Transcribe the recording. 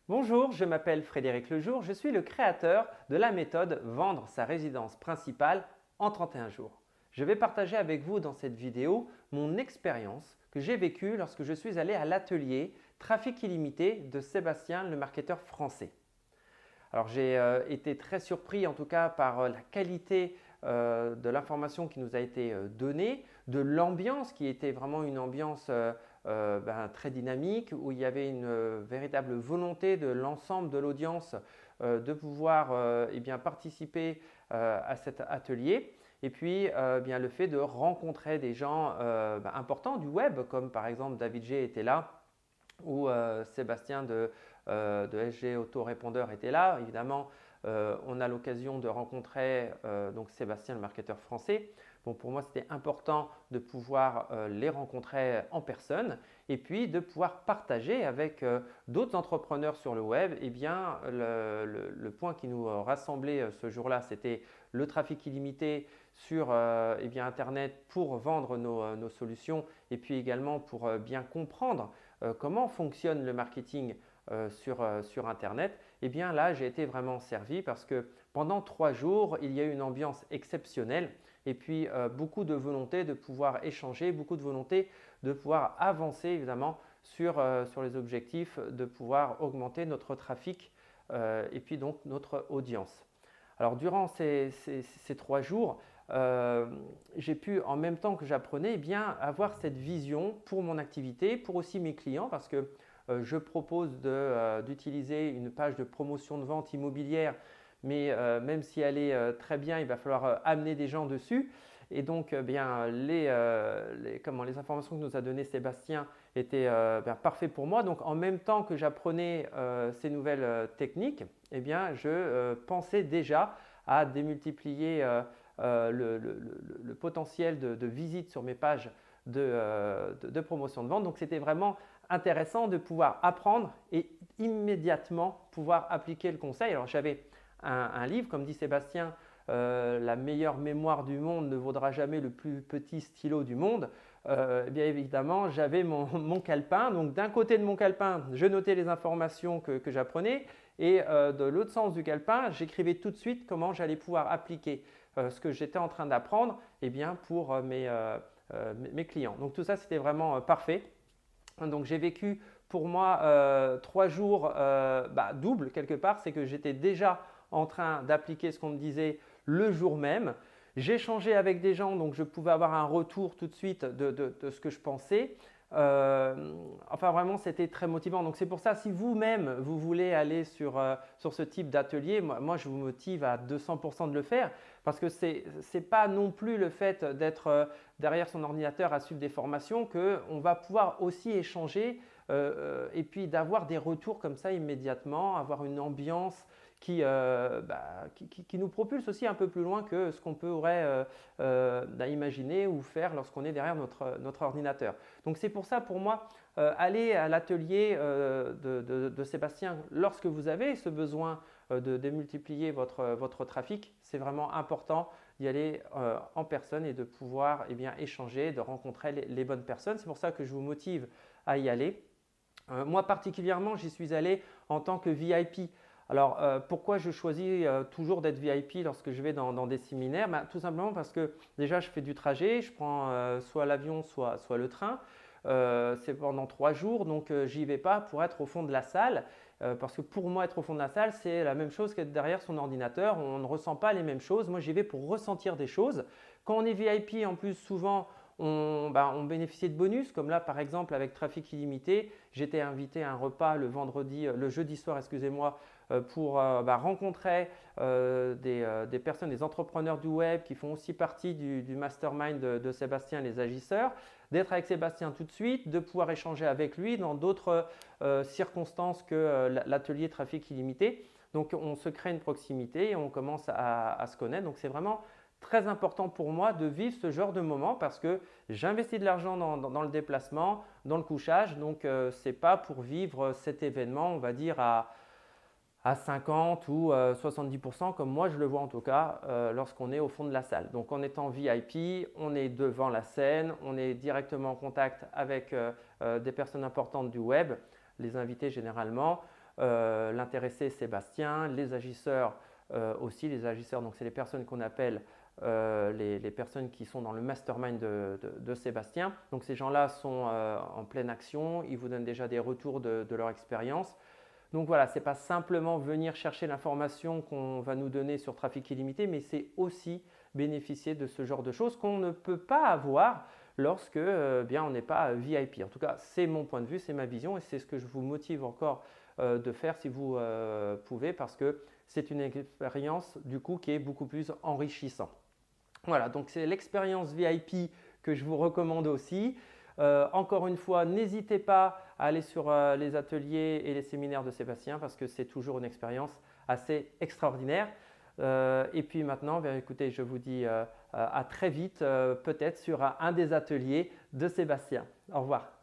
Bonjour, je m'appelle Frédéric Lejour, je suis le créateur de la méthode Vendre sa résidence principale en 31 jours. Je vais partager avec vous dans cette vidéo mon expérience que j'ai vécue lorsque je suis allé à l'atelier Trafic illimité de Sébastien, le marketeur français. Alors j'ai été très surpris en tout cas par la qualité de l'information qui nous a été donnée, de l'ambiance qui était vraiment une ambiance très dynamique où il y avait une véritable volonté de l'ensemble de l'audience de pouvoir participer à cet atelier. Et puis le fait de rencontrer des gens importants du web comme par exemple David G était là ou Sébastien de SG Autorépondeur était là. Évidemment, on a l'occasion de rencontrer donc Sébastien, le marketeur français. Bon, pour moi, c'était important de pouvoir les rencontrer en personne et puis de pouvoir partager avec d'autres entrepreneurs sur le web. Eh bien, le point qui nous rassemblait ce jour-là, c'était le trafic illimité sur Internet pour vendre nos solutions et puis également pour bien comprendre comment fonctionne le marketing sur Internet. Eh bien là, j'ai été vraiment servi parce que pendant 3 jours, il y a eu une ambiance exceptionnelle et puis beaucoup de volonté de pouvoir échanger, beaucoup de volonté de pouvoir avancer évidemment sur les objectifs, de pouvoir augmenter notre trafic et puis donc notre audience. Alors durant ces 3 jours, j'ai pu en même temps que j'apprenais avoir cette vision pour mon activité, pour aussi mes clients parce que je propose d'utiliser une page de promotion de vente immobilière, mais même si elle est très bien, il va falloir amener des gens dessus. Et donc, les informations que nous a données Sébastien étaient parfaites pour moi. Donc, en même temps que j'apprenais ces nouvelles techniques, je pensais déjà à démultiplier le potentiel de visite sur mes pages de promotion de vente. Donc, c'était vraiment intéressant de pouvoir apprendre et immédiatement pouvoir appliquer le conseil. Alors, j'avais un livre, comme dit Sébastien, la meilleure mémoire du monde ne vaudra jamais le plus petit stylo du monde. Bien évidemment, j'avais mon calepin. Donc, d'un côté de mon calepin, je notais les informations que j'apprenais et de l'autre sens du calepin, j'écrivais tout de suite comment j'allais pouvoir appliquer ce que j'étais en train d'apprendre pour mes clients. Donc, tout ça, c'était vraiment parfait. Donc, j'ai vécu pour moi 3 jours double quelque part. C'est que j'étais déjà en train d'appliquer ce qu'on me disait le jour même. J'échangeais avec des gens, donc je pouvais avoir un retour tout de suite de ce que je pensais. Vraiment, c'était très motivant. Donc, c'est pour ça, si vous-même, vous voulez aller sur ce type d'atelier, moi, je vous motive à 200% de le faire parce que ce n'est pas non plus le fait d'être derrière son ordinateur à suivre des formations qu'on va pouvoir aussi échanger et puis d'avoir des retours comme ça immédiatement, avoir une ambiance qui nous propulse aussi un peu plus loin que ce qu'on pourrait imaginer ou faire lorsqu'on est derrière notre ordinateur. Donc c'est pour ça pour moi, aller à l'atelier de Sébastien lorsque vous avez ce besoin de démultiplier votre trafic, c'est vraiment important d'y aller en personne et de pouvoir échanger, de rencontrer les bonnes personnes. C'est pour ça que je vous motive à y aller. Moi particulièrement, j'y suis allé en tant que VIP. Alors, pourquoi je choisis toujours d'être VIP lorsque je vais dans des séminaires? Tout simplement parce que déjà, je fais du trajet, je prends soit l'avion, soit le train. C'est pendant 3 jours, donc j'y vais pas pour être au fond de la salle. Parce que pour moi, être au fond de la salle, c'est la même chose qu'être derrière son ordinateur. On ne ressent pas les mêmes choses. Moi, j'y vais pour ressentir des choses. Quand on est VIP, en plus, souvent, on bénéficiait de bonus, comme là par exemple avec Trafic illimité, j'étais invité à un repas le jeudi soir, excusez-moi, pour rencontrer des personnes, des entrepreneurs du web qui font aussi partie du mastermind de Sébastien, les agisseurs, d'être avec Sébastien tout de suite, de pouvoir échanger avec lui dans d'autres circonstances que l'atelier Trafic illimité. Donc on se crée une proximité et on commence à se connaître. Donc c'est vraiment très important pour moi de vivre ce genre de moment parce que j'investis de l'argent dans le déplacement, dans le couchage. Donc, ce n'est pas pour vivre cet événement, on va dire, à 50 ou 70% comme moi je le vois en tout cas lorsqu'on est au fond de la salle. Donc, en étant VIP, on est devant la scène, on est directement en contact avec des personnes importantes du web, les invités généralement. l'intéressé Sébastien, les agisseurs aussi. Les agisseurs, donc c'est les personnes qu'on appelle les personnes qui sont dans le mastermind de Sébastien. Donc ces gens-là sont en pleine action, ils vous donnent déjà des retours de leur expérience. Donc voilà, ce n'est pas simplement venir chercher l'information qu'on va nous donner sur Trafic Illimité, mais c'est aussi bénéficier de ce genre de choses qu'on ne peut pas avoir lorsque bien, on n'est pas VIP. En tout cas, c'est mon point de vue, c'est ma vision et c'est ce que je vous motive encore de faire si vous pouvez, parce que c'est une expérience du coup qui est beaucoup plus enrichissante. Voilà, donc c'est l'expérience VIP que je vous recommande aussi. Encore une fois, n'hésitez pas à aller sur les ateliers et les séminaires de Sébastien parce que c'est toujours une expérience assez extraordinaire. Et puis maintenant, écoutez, je vous dis à très vite, peut-être sur un des ateliers de Sébastien. Au revoir.